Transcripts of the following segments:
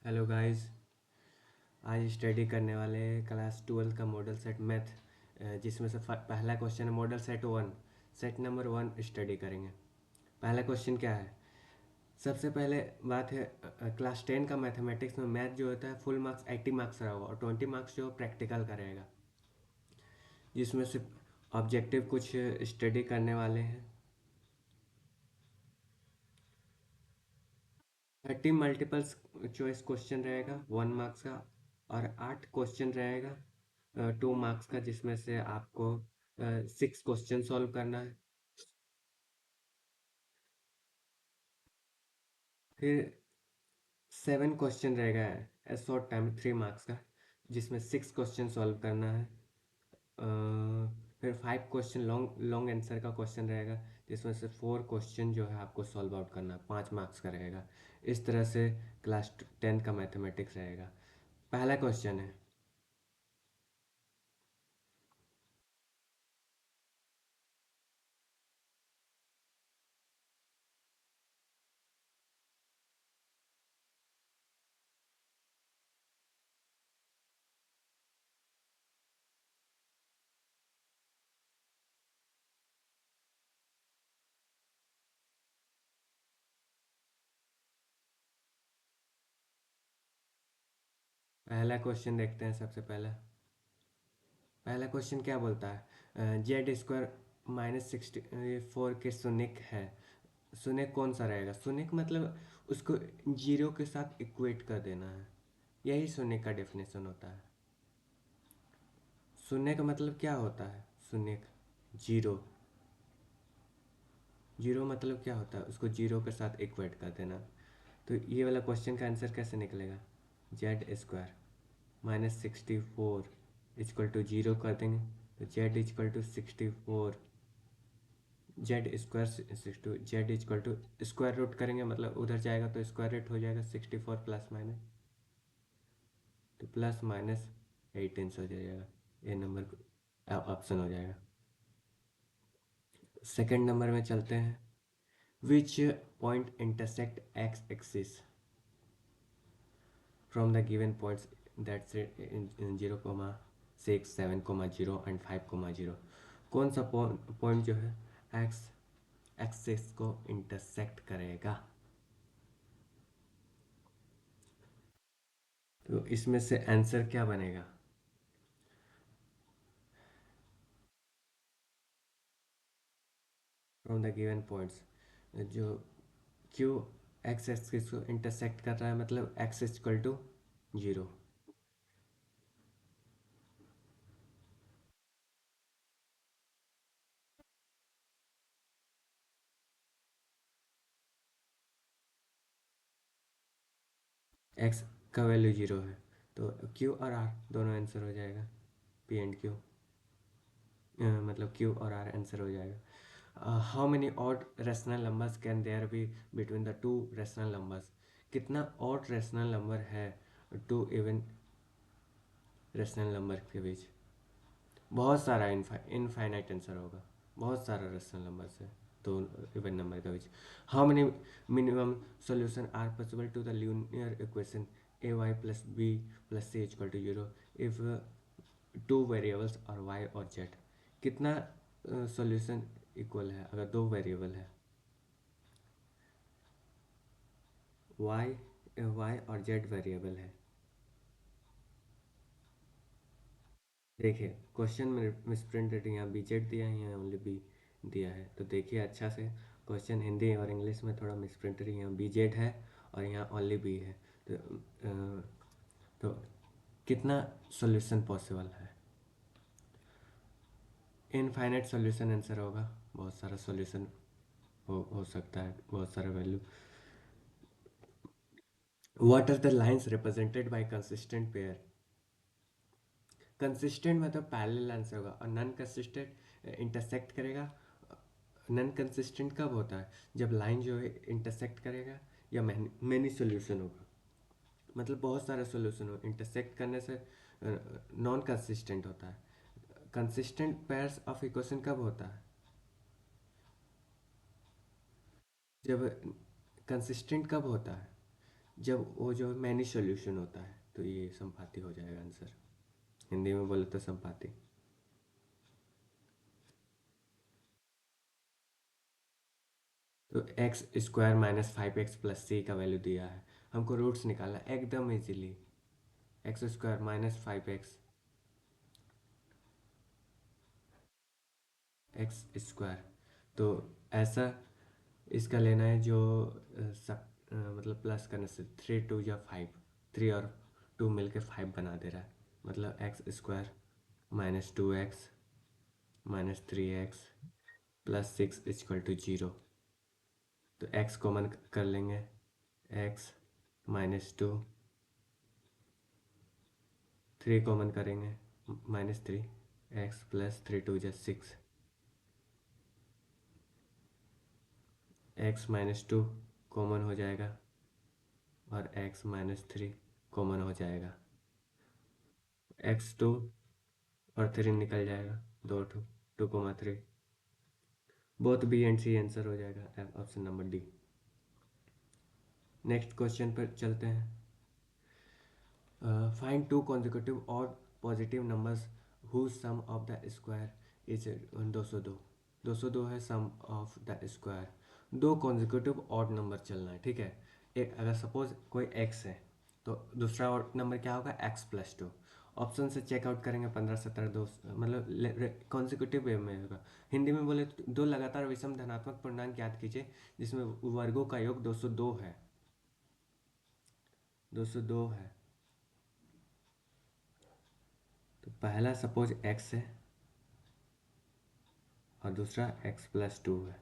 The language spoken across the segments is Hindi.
Hello guys. आज स्टडी करने वाले हैं क्लास 12 का मॉडल सेट मैथ, जिसमें से पहला क्वेश्चन है model set 1। Set number 1 study करेंगे। पहला क्वेश्चन क्या है? सबसे पहले बात है, क्लास 10 का मैथमेटिक्स में मैथ जो होता है फुल मार्क्स 80 मार्क्स रहा होगा और 20 मार्क्स जो प्रैक्टिकल का रहेगा, जिसमें से ऑब्जेक्टिव कुछ स्टडी करने वाले हैं। 30 मल्टीपल्स चॉइस क्वेश्चन रहेगा 1 मार्क्स का, और 8 क्वेश्चन रहेगा 2 मार्क्स का, जिसमें से आपको 6 क्वेश्चन सॉल्व करना है। फिर 7 क्वेश्चन रहेगा शॉर्ट टाइम 3 मार्क्स का, जिसमें 6 क्वेश्चन सॉल्व करना है। फिर 5 क्वेश्चन लॉन्ग लॉन्ग आंसर का क्वेश्चन रहेगा, जिसमें से 4 क्वेश्चन जो है आपको सॉल्व आउट करना है, 5 मार्क्स का रहेगा। इस तरह से क्लास 10 का मैथमेटिक्स रहेगा। पहला क्वेश्चन है। पहला क्वेश्चन देखते हैं। सबसे पहला पहला क्वेश्चन क्या बोलता है? जेड स्क्वायर -64 के शून्यक है। शून्यक कौन सा रहेगा? शून्यक मतलब उसको जीरो के साथ इक्वेट कर देना है। यही शून्यक का डेफिनेशन होता है। शून्य का मतलब क्या होता है? शून्यक जीरो। जीरो मतलब क्या होता है? उसको जीरो के साथ इक्वेट कर देना। तो ये वाला क्वेश्चन का आंसर कैसे निकलेगा? Z square -64 equal to zero कर देंगे, तो Z equal to 64। Z square 62, Z equal to square root करेंगे, मतलब उधर जाएगा तो स्क्वायर रूट हो जाएगा 64 प्लस माइनस, तो प्लस माइनस 18 हो जाएगा। ये नंबर ऑप्शन हो जाएगा। सेकंड नंबर में चलते हैं। Which point intersect x axis from the given points that's in 0,6 7,0 and 5,0। कौन सा पॉइंट जो है एक्स एक्सिस को इंटरसेक्ट करेगा? तो इसमें से आंसर क्या बनेगा? फ्रॉम द गिवन पॉइंट्स, जो क्यू एक्स एक्सिस को इंटरसेक्ट कर रहा है, मतलब X equal to zero. X का वैल्यू जीरो है, तो क्यू और आर दोनों आंसर हो जाएगा। पी एंड क्यू, मतलब क्यू और आर आंसर हो जाएगा। How many odd rational numbers can there be between the two rational numbers? कितना ऑड रेशनल नंबर है टू इवन रेशनल नंबर के बीच? बहुत सारा इनफाइनाइट आंसर होगा। बहुत सारा रेशनल नंबर है तो इवन नंबर के बीच। How many minimum solution are possible to the linear equation A Y plus B plus C equal to zero if two variables और वाई और जेड? कितना सॉल्यूशन इक्वल है अगर दो वेरिएबल है, वाई वाई और जेड वेरिएबल है? देखिए, क्वेश्चन में मिसप्रिंटेड, यहाँ बी जेड दिया है, यहाँ ओनली बी दिया है। तो देखिए अच्छा से, क्वेश्चन हिंदी और इंग्लिश में थोड़ा मिसप्रिंटेड, यहाँ बी जेड है और यहाँ ओनली बी है। तो तो कितना सॉल्यूशन पॉसिबल है? इनफाइनाइट सॉल्यूशन आंसर होगा। बहुत सारा सॉल्यूशन हो सकता है, बहुत सारा value. What are the lines represented by consistent pair? Consistent मतलब पैरेलल आंसर होगा, और नॉन कंसिस्टेंट इंटरसेक्ट करेगा। नॉन कंसिस्टेंट कब होता है? जब लाइन जो है इंटरसेक्ट करेगा या मैनी सोल्यूशन होगा, मतलब बहुत सारे सोल्यूशन हो इंटरसेक्ट करने से नॉन कंसिस्टेंट होता है। कंसिस्टेंट पेयर्स ऑफ इक्वेशन कब होता है? जब कंसिस्टेंट कब होता है? जब वो जो मैनी सॉल्यूशन होता है तो ये संपाती हो जाएगा आंसर। हिंदी में बोले तो संपाती। तो एक्स स्क्वायर माइनस 5x+c का वैल्यू दिया है, हमको रूट्स निकालना है एकदम easily. X square minus 5x x square, तो ऐसा इसका लेना है जो मतलब प्लस करने से 3 2 या 5, 3 और 2 मिलके 5 बना दे रहा है, मतलब x square minus 2x minus 3x plus 6 = 0। तो x कॉमन कर लेंगे, x -2, 3 कॉमन करेंगे -3, x प्लस 3 2 = 6, x -2 कॉमन हो जाएगा और x-3 कॉमन हो जाएगा, x2 और 3 निकल जाएगा, 2 2 2, 3। Both B and C answer हो जाएगा, option number D. Next question पर चलते हैं। Find 2 consecutive odd positive numbers whose sum of the square is 202। 202 है सम ऑफ द स्क्वायर। दो कॉन्जिक्यूटिव ऑड नंबर चलना है, ठीक है। एक अगर सपोज कोई x है तो दूसरा ऑड नंबर क्या होगा, x+2। ऑप्शन से चेकआउट करेंगे 15 17 दो, मतलब कॉन्जिक्यूटिव वे में होगा। हिंदी में बोले तो दो लगातार विषम धनात्मक पूर्णांक ज्ञात कीजिए जिसमें वर्गों का योग 202 है। 202 है, तो पहला सपोज x है और दूसरा x+2 है,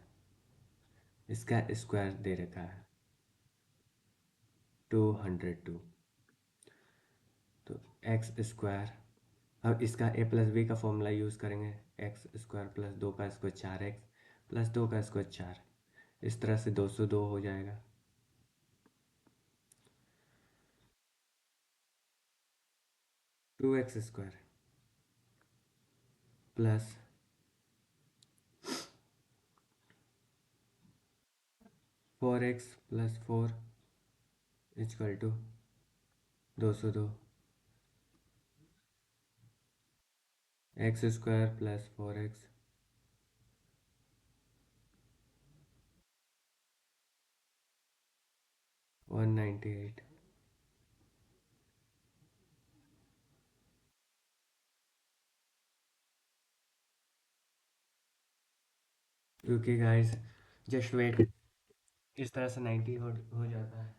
इसका स्क्वायर दे रखा है 202। तो एक्स स्क्वायर, अब इसका a+b का फॉर्मूला यूज़ करेंगे, एक्स स्क्वायर प्लस 2 का स्क्वायर 4x प्लस 2 का स्क्वायर 4, इस तरह से 202 हो जाएगा। 2x² plus 4x+4 = 202। x² plus 4x 198। Okay guys, just wait, इस तरह से 90 हो जाता है।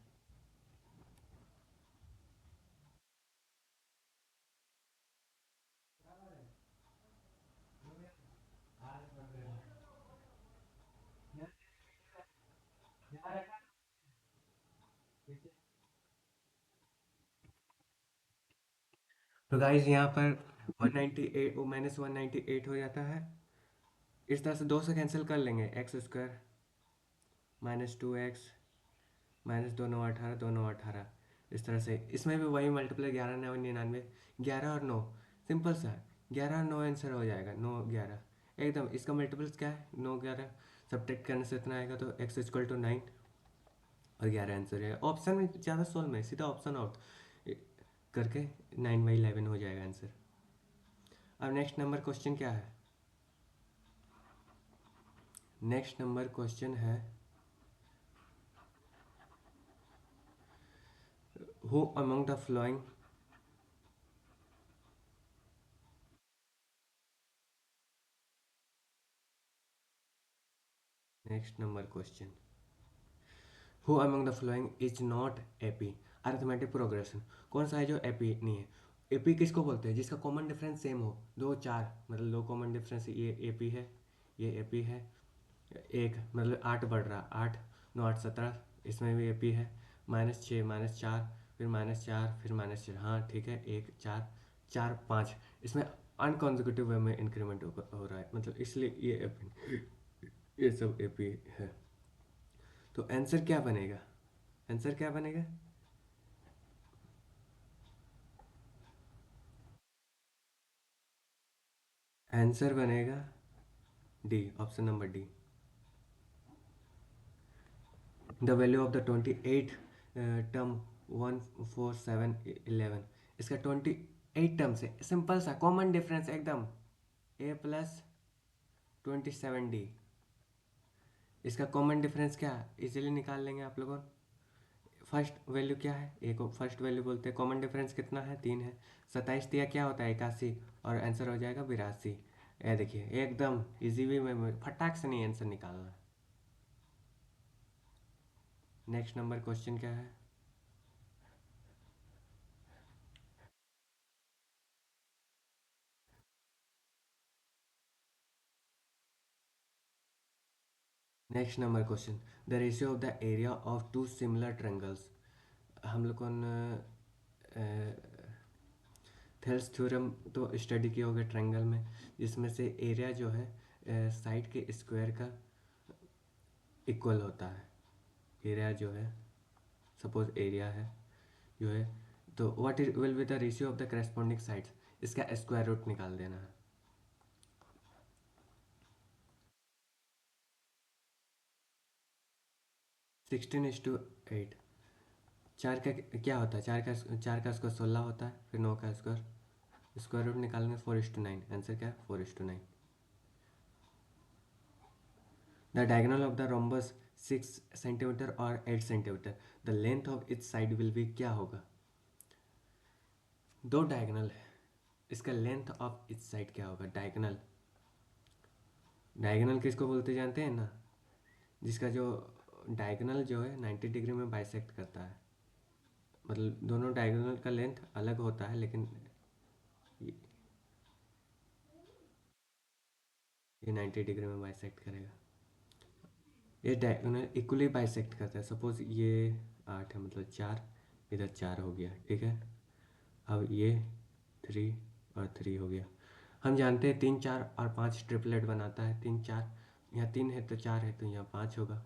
तो गाइस यहाँ पर 198 -198 हो जाता है। इस तरह से 2 से कैंसिल कर लेंगे, x² -2x -2 9 18 2 9 18, इस तरह से इसमें भी वही मल्टीप्लाई 11 9 99, 11 और 9, सिंपल सा है, 11 और 9 आंसर हो जाएगा, 9 11 एकदम। इसका मल्टीपल्स क्या है, 9 11 सब्ट्रैक्ट करने से इतना आएगा, तो x = 9 और 11 आंसर है। ऑप्शन में ज़्यादा सोल्व में सीधा ऑप्शन आउट करके 9/11 हो जाएगा आंसर। अब नेक्स्ट नंबर क्वेश्चन क्या है, नेक्स्ट नंबर क्वेश्चन है who among the flowing, next number question, who among the following is not AP arithmetic progression. कौन सा है जो एपी नहीं है। एपी किसको बोलते हैं, जिसका कॉमन डिफरेंस सेम हो, 2 4, मतलब दो कॉमन डिफरेंस, ये एपी है, ये एपी है। एक मतलब 8 बढ़ रहा, 8 9 8 17, इसमें भी एपी है। -6 -4 फिर -4 फिर -4, हाँ ठीक है, 1 4 4 5, इसमें अनकॉन्जिक्यूटिव वे में इंक्रीमेंट हो रहा है, मतलब इसलिए ये एपी, ये सब एपी है। तो आंसर क्या बनेगा, आंसर क्या बनेगा, आंसर बनेगा D, option number D. The value of the 28 term 1 4 7 11, इसका 28 टर्म्स है, सिंपल सा कॉमन डिफरेंस एकदम, A+27D। इसका कॉमन डिफरेंस क्या है, इजीली निकाल लेंगे आप लोगों। फर्स्ट वैल्यू क्या है, ए को फर्स्ट वैल्यू बोलते हैं। कॉमन डिफरेंस कितना है, 3 है। 27 दिया क्या होता है, 81, और आंसर हो जाएगा 82। ये देखिए एकदम इजी वे में फटाक से नहीं आंसर निकालना। नेक्स्ट नंबर क्वेश्चन क्या है। Next number question, the ratio of the area of two similar triangles. हम लोग को थेल्स थ्योरम तो स्टडी किया होगा ट्रायंगल में, जिसमें से एरिया जो है साइड के स्क्वायर का इक्वल होता है। एरिया जो है, सपोज एरिया है जो है, तो what is will be the ratio of the corresponding sides, इसका स्क्वायर रूट निकाल देना है। 16:8। चार का क्या होता है, चार का स्क्वायर 16 होता है, फिर 9 का स्क्वायर, स्क्वायर रूट निकालेंगे 4:9, आंसर क्या है 4:9। The diagonal of the rhombus 6 centimetre और 8 centimetre, the length of each side will B, क्या होगा। दो डायगोनल है, इसका लेंथ ऑफ इच साइड क्या होगा। डायगोनल, डायगोनल किसको बोलते जानते हैं ना, जिसका जो डायगोनल जो है 90 डिग्री में बाइसेक्ट करता है, मतलब दोनों डायगोनल का लेंथ अलग होता है, लेकिन ये ये 90 डिग्री में बाइसेक्ट करेगा। ये डायगोनल इक्वली बाइसेक्ट करता है, सपोज ये 8 है, मतलब 4, इधर 4 हो गया, ठीक है। अब ये 3 और 3 हो गया। हम जानते हैं 3 4 और 5 ट्रिपलेट बनाता है। 3 4, यहाँ 3 है तो 4 है, तो यहाँ 5 होगा।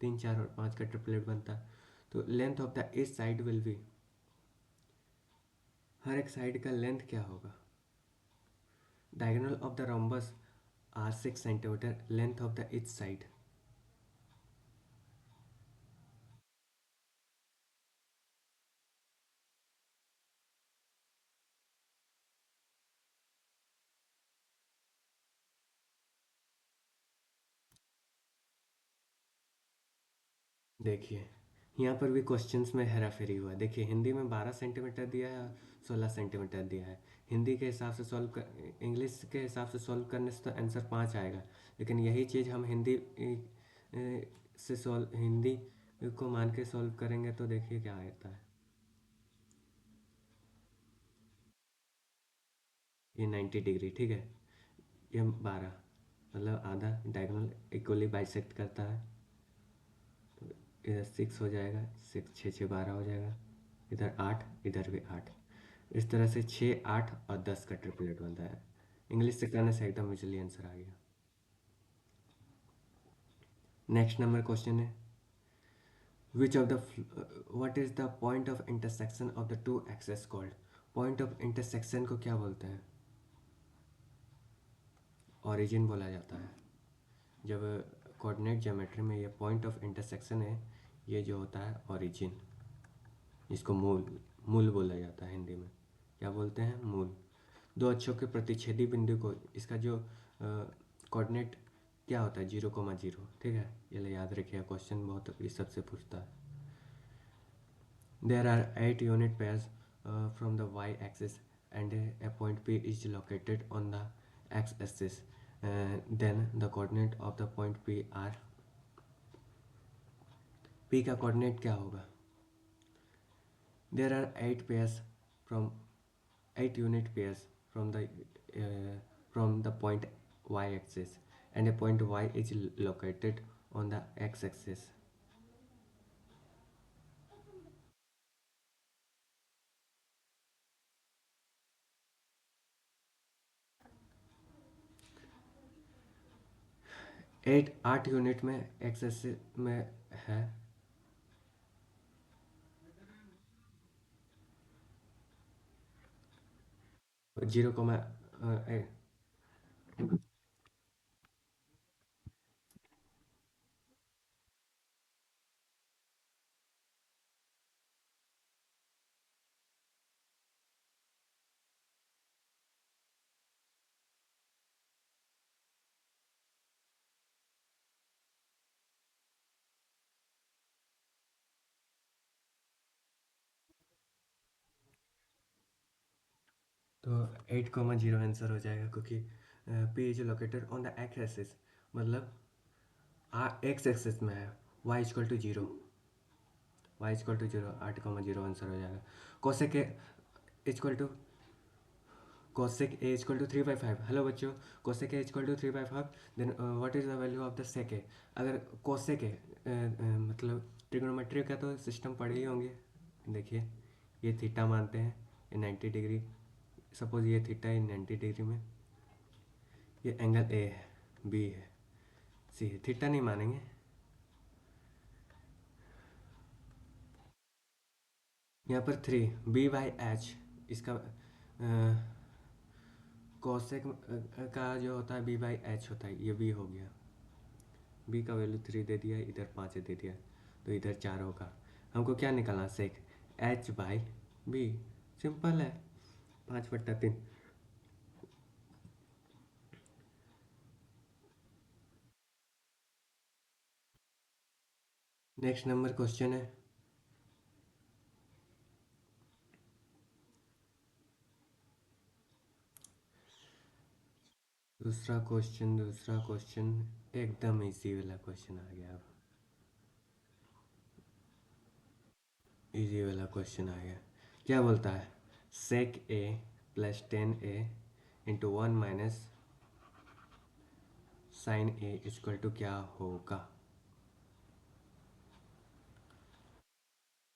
3 4 और 5 का ट्रिपलेट बनता है। तो length of the each side will be, हर एक साइड का लेंथ क्या होगा। Diagonal of the rhombus are 6 centimetre, length of the each side. देखिए यहाँ पर भी क्वेश्चंस में हेरा फेरी हुआ है। देखिए हिंदी में 12 सेंटीमीटर दिया है और 16 सेंटीमीटर दिया है। हिंदी के हिसाब से सॉल्व कर, इंग्लिश के हिसाब से सॉल्व करने से तो आंसर 5 आएगा, लेकिन यही चीज़ हम हिंदी से सॉल्व, हिंदी को मान के सॉल्व करेंगे तो देखिए क्या आता है। ये 90 डिग्री, ठीक है। ये 12, मतलब आधा डायगोनल इक्वली बाइसेक्ट करता है, तो इधर 6 हो जाएगा, 6 6 6 12 हो जाएगा, इधर 8, इधर भी 8। इस तरह से 6 8 और 10 का ट्रिपलेट बनता है। इंग्लिश से करने से एकदम इजीली आंसर आ गया। नेक्स्ट नंबर क्वेश्चन है, which of the what is the point of intersection of the two axes called. Point of intersection को क्या बोलते हैं, ओरिजिन बोला जाता है। जब कोऑर्डिनेट ज्योमेट्री में ये पॉइंट ऑफ इंटरसेक्शन है, ये जो होता है ओरिजिन, इसको मूल, मूल बोला जाता है हिंदी में। क्या बोलते हैं, मूल। दो अक्षों के प्रतिच्छेदी बिंदु को, इसका जो कोऑर्डिनेट क्या होता है, 0,0, ठीक है। ये याद रखिएगा, क्वेश्चन बहुत इस सबसे पूछता है। There are 8 unit pairs from the y axis and a point P is located on the x axis, then the coordinate of the point P are. P का कोऑर्डिनेट क्या होगा। There are 8 pairs from 8 unit pairs from the point y-axis and a point y is located on the x-axis. 8 unit में x-axis में है, 0, तो 8,0 आंसर हो जाएगा, क्योंकि P is located on the x axis, मतलब एक्स एक्सिस में है। y = 0, y = 0, 8,0 आंसर हो जाएगा। Cosec a equal to cosec a equal to 3/5। Hello बच्चों, cosec a equal to 3/5, then what is the value of the sec a। अगर cosec a मतलब ट्रिग्नोमेट्री का तो सिस्टम पढ़े ही होंगे। देखिए, ये थीटा मानते हैं, ये 90 डिग्री, सपोज ये थीटा है 90 डिग्री में, ये एंगल ए है, बी है, सी है, थीटा नहीं मानेंगे। यहाँ पर 3 B/H, इसका कोसेक का जो होता है B/H होता है, ये बी हो गया। बी का वैल्यू 3 दे दिया, इधर 5 दे दिया, तो इधर 4 होगा। हमको क्या निकालना, सेक H/B, सिंपल है, 5/3। नेक्स्ट नंबर क्वेश्चन है, दूसरा क्वेश्चन एकदम इजी वाला क्वेश्चन आ गया। अब इजी वाला क्वेश्चन आ गया। क्या बोलता है, sec A plus 10a into 1 - sin a equal to क्या होगा।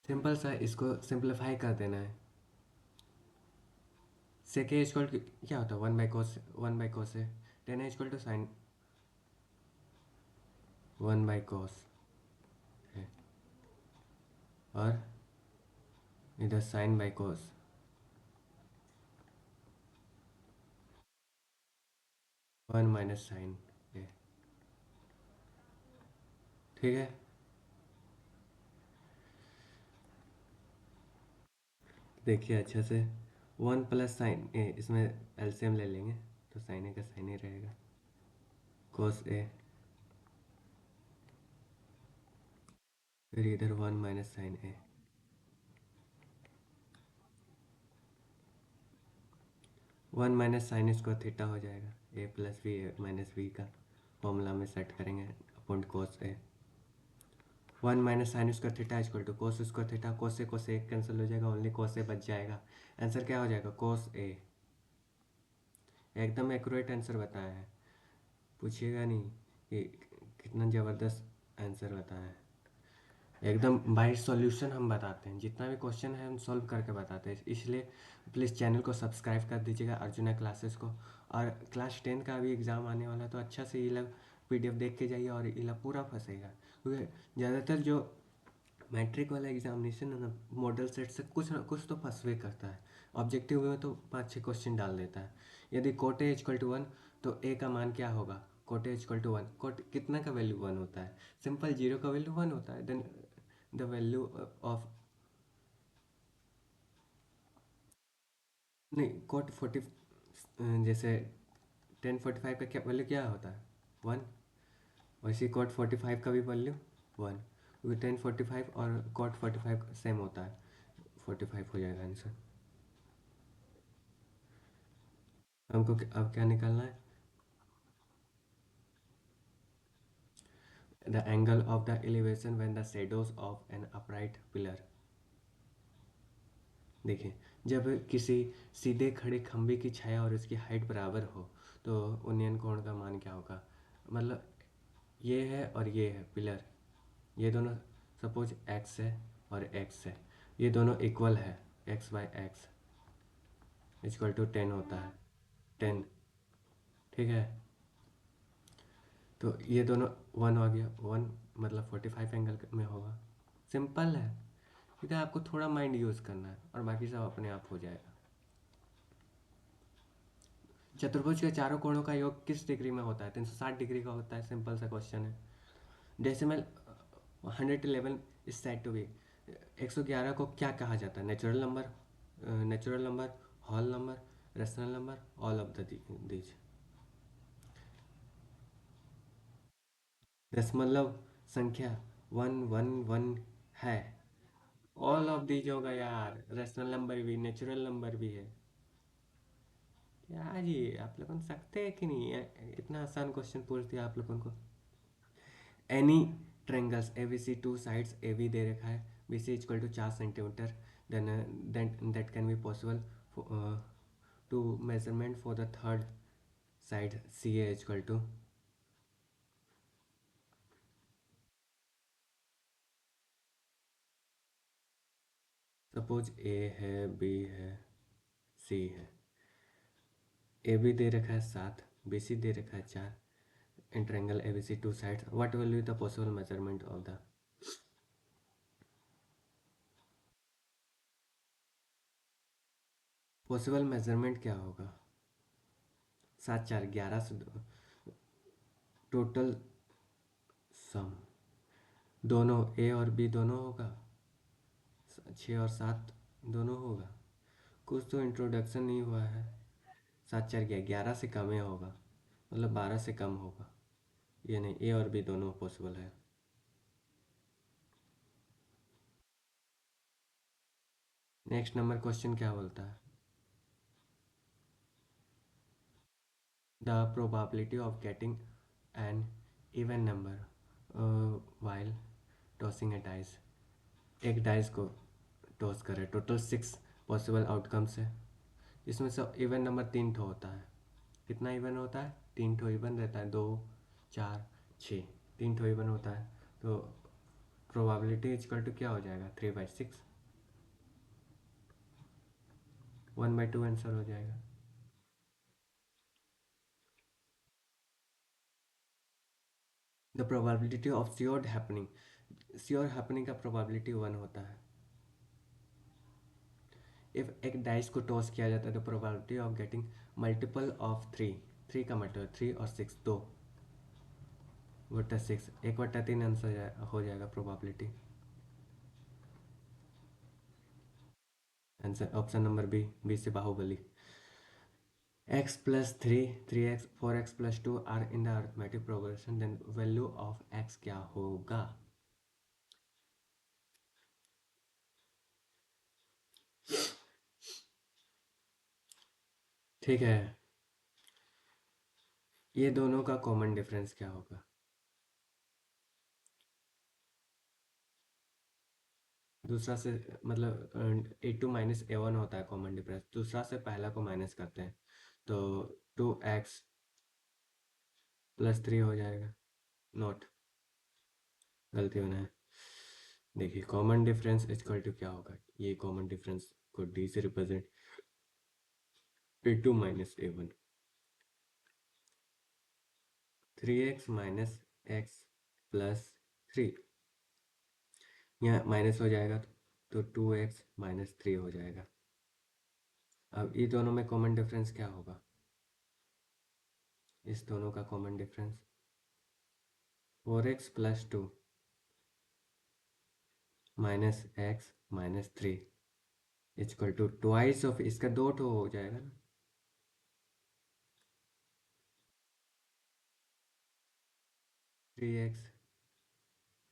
सिंपल सा, इसको सिंप्लीफाई कर देना है। सेक ए इक्वल क्या होता है, 1/cos है, 10a equal to sign 1/cos है, और इधर sin/cos 1 - sin a। ठीक है, देखिए अच्छे से, 1 + sin a, इसमें एलसीएम ले लेंगे, तो साइन ए का साइन ही रहेगा, cos a, फिर इधर 1 - sin a, 1 - sin थीटा हो जाएगा, a+b का फॉर्मूला में सेट करेंगे upon cos a। 1 - sin theta equal to cos theta, cos से कैंसिल हो जाएगा, ओनली cos a बच जाएगा। आंसर क्या हो जाएगा, cos a। एकदम एक्यूरेट आंसर बताया है, पूछिएगा नहीं कि कितना ज़बरदस्त आंसर बताया है। एकदम बाई सॉल्यूशन हम बताते हैं, जितना भी क्वेश्चन है हम सॉल्व करके बताते हैं, इसलिए प्लीज़ चैनल को सब्सक्राइब कर दीजिएगा, अर्जुना क्लासेस को। और क्लास 10 का भी एग्ज़ाम आने वाला है, तो अच्छा से ये लोग पीडीएफ देख के जाइए, और ये लोग पूरा फंसेगा, क्योंकि ज़्यादातर जो मैट्रिक वाला एग्जामिनेशन है ना, मॉडल सेट से कुछ ना कुछ तो फंसवे करता है। ऑब्जेक्टिव में तो 5-6 क्वेश्चन डाल देता है। यदि कोट ए इक्वल टू 1, तो ए का मान क्या होगा, cot a equal to 1, cot कितना का वैल्यू 1 होता है, सिंपल 0 का वैल्यू 1 होता है, देन द वैल्यू ऑफ, नहीं कोट 40, जैसे 1045 का क्या वैल्यू क्या होता है, 1, वैसे कोट 45 का भी वैल्यू 1, क्योंकि 1045 और कोट 45 सेम होता है, 45 हो जाएगा आंसर। हमको अब क्या निकालना है, the angle of the elevation when the shadows of an upright pillar. देखिए, जब किसी सीधे खड़े खंभे की छाया और उसकी हाइट बराबर हो, तो उन्नयन कोण का मान क्या होगा। मतलब ये है और ये है पिलर, ये दोनों सपोज एक्स है और एक्स है, ये दोनों इक्वल है, x/x इक्वल टू 10 होता है, 10। ठीक है, तो ये दोनों 1 आ गया, 1 मतलब 45 एंगल में होगा। सिंपल है, इधर आपको थोड़ा माइंड यूज़ करना है, और बाकी सब अपने आप हो जाएगा। चतुर्भुज के चारों कोणों का योग किस डिग्री में होता है, 360 डिग्री का होता है, सिंपल सा क्वेश्चन है। Decimal 111 is said to be, 111 को क्या कहा जाता है, natural number, whole number, rational number, all of the these. दशमलव संख्या 111 है, ऑल ऑफ दीज होगा यार, रेशनल नंबर भी नेचुरल नंबर भी है। क्या जी, आप लोगों को सकते हैं कि नहीं इतना आसान क्वेश्चन पूछ दिया आप लोगों को। Any triangles A B C two sides A B दे रखा है, B C equal to 4 centimetre, then that can be possible to measurement for the third side C A equal to. Suppose A है, बी है, सी है। ए बी दे रखा है 7, बी सी दे रखा है 4, in triangle A B C two sides what will be the possible measurement of the. Possible measurement क्या होगा? 7 4 11 से टोटल सम दोनों ए और बी दोनों होगा, 6 और 7 दोनों होगा। कुछ तो इंट्रोडक्शन नहीं हुआ है। 7 4 11 से कम ही होगा, मतलब 12 से कम होगा। ये नहीं, ए और बी दोनों पॉसिबल है। नेक्स्ट नंबर क्वेश्चन क्या बोलता है? The probability of getting an even number while tossing a dice. एक डाइस को टॉस करे, टोटल 6 पॉसिबल आउटकम्स है। इसमें से इवन नंबर 3 ठो होता है। कितना इवन होता है? 3 ठो इवन रहता है, 2 4 6, 3 ठो इवन होता है। तो प्रोबेबिलिटी इक्वल टू क्या हो जाएगा? 3/6, 1/2 आंसर हो जाएगा। The probability of sure happening का प्रोबेबिलिटी 1 होता है। इफ एक डाइस को टॉस किया जाता है तो probability of getting multiple of 3, 3 का मतलब 3 और 6, 2/6, 1/3 आंसर हो जाएगा probability. Answer option number B, B से Baahubali. x plus 3, 3x, 4x plus 2 are in the arithmetic progression, then value of x क्या होगा? ठीक है, ये दोनों का कॉमन डिफरेंस क्या होगा? दूसरा से मतलब A2 - A1 होता है कॉमन डिफरेंस, दूसरा से पहला को माइनस करते हैं तो 2x+3 हो जाएगा। नोट, गलती होना है। देखिए कॉमन डिफरेंस इक्वल टू क्या होगा, ये कॉमन डिफरेंस को डी से represent, A2 - A1, 3x - x+3, यहाँ माइनस हो जाएगा तो 2x - 3 हो जाएगा। अब ये दोनों में कॉमन डिफरेंस क्या होगा? इस दोनों का common difference 4x+2 -x - 3 equal to twice of इसका, दो ठो हो जाएगा ना। 3x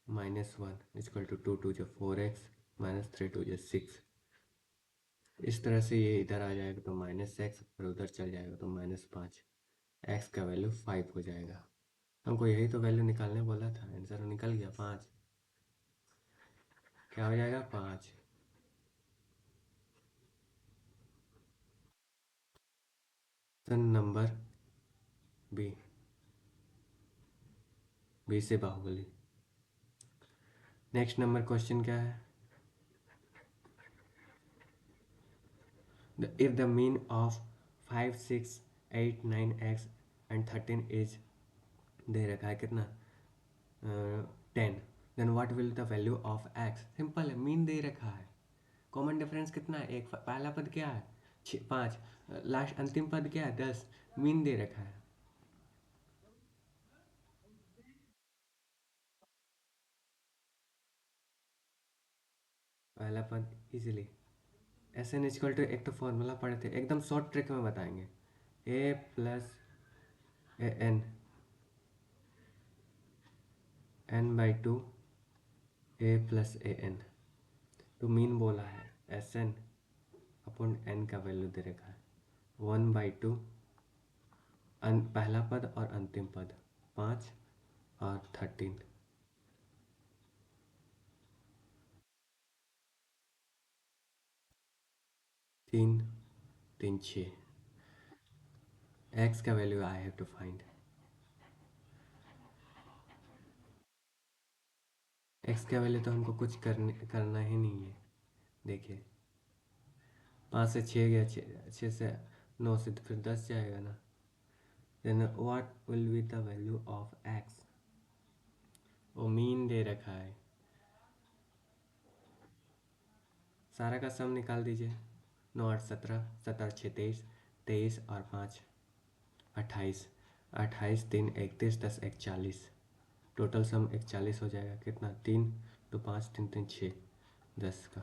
- 1 इक्वल टू 2 जो 4x -3 2 जो 6। इस तरह से ये इधर आ जाएगा तो -x, और उधर चल जाएगा तो -5। x का वैल्यू 5 हो जाएगा। हमको यही तो वैल्यू निकालने बोला था, आंसर निकल गया 5। क्या हो जाएगा? 5। ऑप्शन नंबर बी, बी से बाहुबली। नेक्स्ट नंबर क्वेश्चन क्या है? If the mean of 5 6 8 9x and 13 is दे रखा है कितना, 10, then what will the value of x? Simple है, मीन दे रखा है। कॉमन डिफरेंस कितना है? एक पहला पद क्या है? 5, लास्ट अंतिम पद क्या है? 10, मीन दे रखा है। पहला पद easily S N equal to, एक तो फॉर्मूला पढ़े थे, एकदम शॉर्ट ट्रिक में बताएंगे। A+an n/2 A+an, तो मीन बोला है एस एन अपॉन एन का वैल्यू दे रखा है, 1/2 पहला पद और अंतिम पद 5 और 13। 3 3 6। एक्स का value I have to find. X का वैल्यू तो हमको कुछ करना ही नहीं है। देखिए 5 से 6 गया, 6 से 9 से तो फिर 10 जाएगा ना। Then what will be the value of x. वो मीन दे रखा है। सारा का सम निकाल दीजिए। 9 8 17, 17 6 23, 23 और 5 28, 28 3 31, 10 1 40। टोटल सम 41 हो जाएगा। कितना? 3 तो 5 3 3 6, 10 का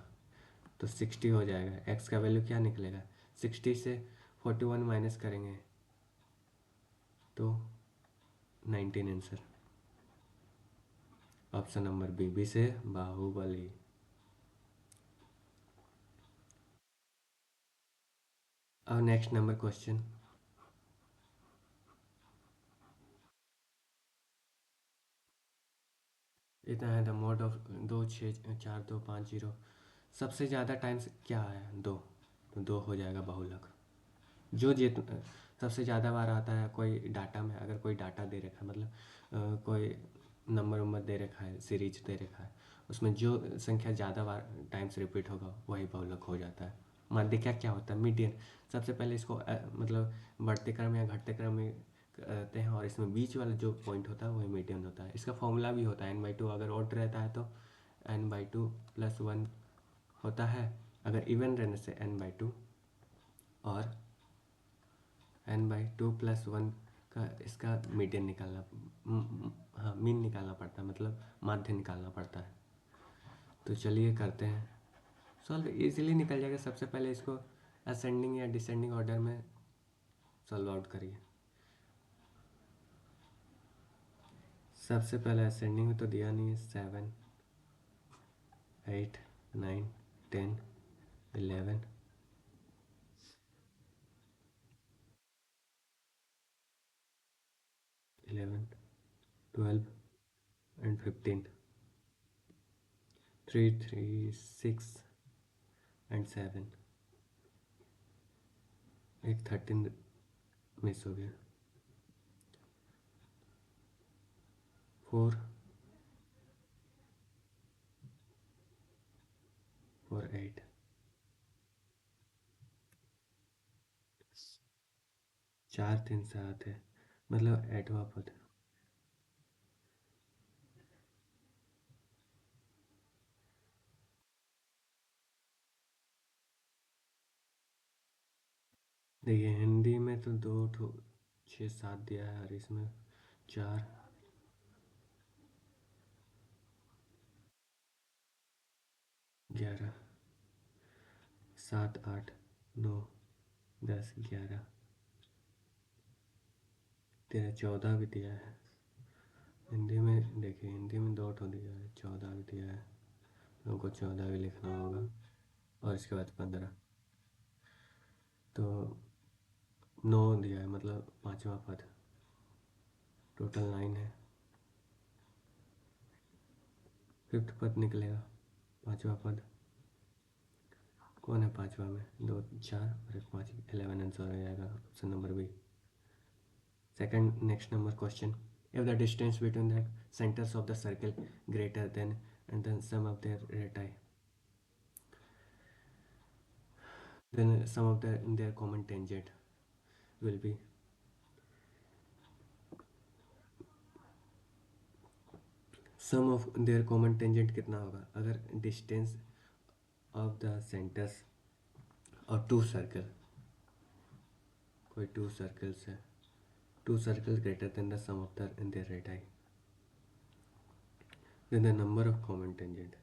तो 60 हो जाएगा। एक्स का वैल्यू क्या निकलेगा? 60 से 41 माइनस करेंगे तो 19 answer. Option number B, B से बाहुबली। अब नेक्स्ट नंबर क्वेश्चन। इतना है द मोड ऑफ 2 6 4 2 5 0। सबसे ज़्यादा टाइम्स क्या है? 2, तो 2 हो जाएगा बहुलक। जो जित सबसे ज़्यादा बार आता है कोई डाटा में, अगर कोई डाटा दे रखा है, मतलब कोई नंबर वंबर दे रखा है, सीरीज दे रखा है, उसमें जो संख्या ज़्यादा बार टाइम्स रिपीट होगा वही बहुलक हो जाता है। माध्यिका क्या होता है? मीडियन। सबसे पहले इसको मतलब बढ़ते क्रम या घटते क्रम में कहते हैं, और इसमें बीच वाला जो पॉइंट होता है वही मीडियन होता है। इसका फॉर्मूला भी होता है n/2। अगर ऑड रहता है तो n/2 + 1 होता है, अगर इवन रहने से n/2, और n/2 + 1 का इसका मीडियन निकालना, हाँ मीन निकालना पड़ता है, मतलब माध्य निकालना पड़ता है। तो चलिए करते हैं सॉल्व। इजीली निकल जाएगा। सबसे पहले इसको असेंडिंग या डिसेंडिंग ऑर्डर में सॉल्व आउट करिए। सबसे पहले असेंडिंग में तो दिया नहीं है। 7 8 9 10 11 11 12 एंड 15। 3 3 6 एंड 7। एक 13 मिस हो गया। 4 4 8। 4 3 7 है, मतलब 8वां पद। देखिए हिंदी में तो 2 ठो 6 7 दिया है, और इसमें 4 11 7 8 9 10 11 13 14 भी दिया है। हिंदी में देखिए, हिंदी में 2 ठो दिया है, 14 भी दिया है। हमको 14 भी लिखना होगा, और इसके बाद 15। तो 9 दिया है, मतलब 5वां पद। टोटल 9 है। 5th पद निकलेगा, 5वां पद। कौन है 5वां में? 2 4 और एक 5, 11 आंसर हो जाएगा। Option number B. Second, next number question. If the distance between the centers of the circle greater than and then sum of their radii, then sum of their common tangent will be, sum of their common tangent कितना होगा? अगर distance of the centers of two circle, कोई two circles है, two circles greater than the sum of their radii, then the number of common tangent,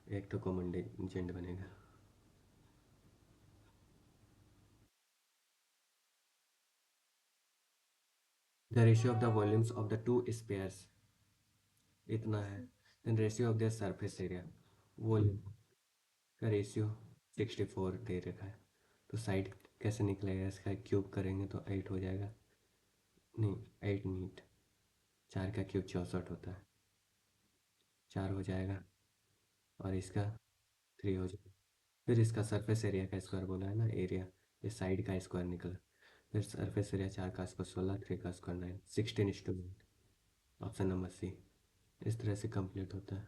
एक तो common tangent बनेगा। The ratio of the volumes of the two spheres इतना है। Then ratio of their surface area, volume का रेशियो 64 दे रखा है। तो साइड कैसे निकलेगा इसका? क्यूब करेंगे तो 8 हो जाएगा। नहीं, 8 नहीं, 4 का क्यूब 64 होता है, 4 हो जाएगा। और इसका 3 हो जाएगा। फिर इसका सरफेस एरिया का स्क्वायर बोला है ना, एरिया, ये साइड का स्क्वायर निकला। फिर सरफेस एरिया 4 का स्क्वायर 16, 3 का स्क्वायर 9, 16:9। Option number C. इस तरह से कंप्लीट होता है।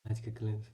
आज के क्लास